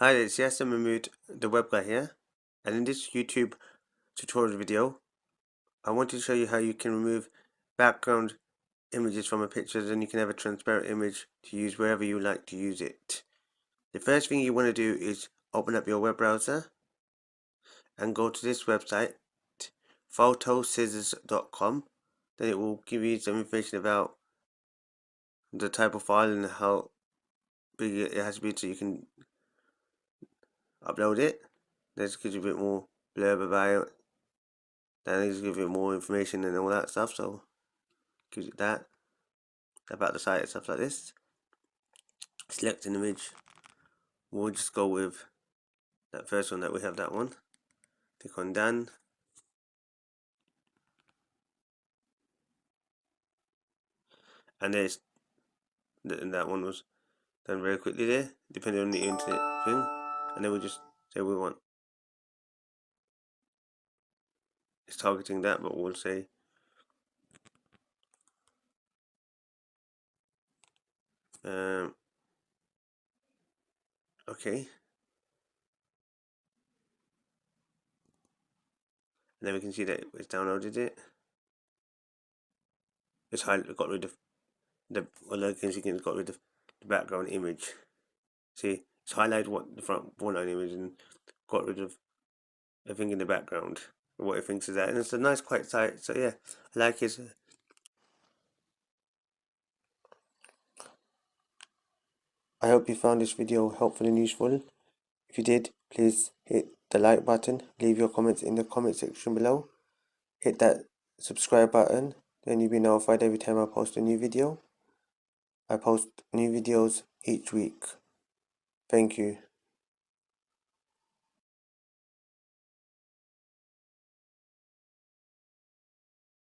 Hi, it's Yasin Mahmood, the web guy here, and in this YouTube tutorial video, I wanted to show you how you can remove background images from a picture, and you can have a transparent image to use wherever you like to use it. The first thing you want to do is open up your web browser and go to this website, photoscissors.com. Then it will give you some information about the type of file and how big it has to be so you can upload it. This gives you a bit more blurb about it. Then it gives you more information and all that stuff, so gives you that about the site and stuff like this. Select an image. We'll just go with that first one that we have, that one. Click on done. And there's that one was done very quickly there, depending on the internet thing. And then we just say we want. It's targeting that, but we'll say okay. And then we can see that it's downloaded it. It's got rid of the got rid of the background image. See, it's highlighted what the front borderline image and got rid of everything in the background, what it thinks is that. And it's a nice quiet site, so yeah, I like it. I hope you found this video helpful and useful. If you did, please hit the like button, leave your comments in the comment section below, hit that subscribe button, then you'll be notified every time I post a new video. I post new videos each week. Thank you.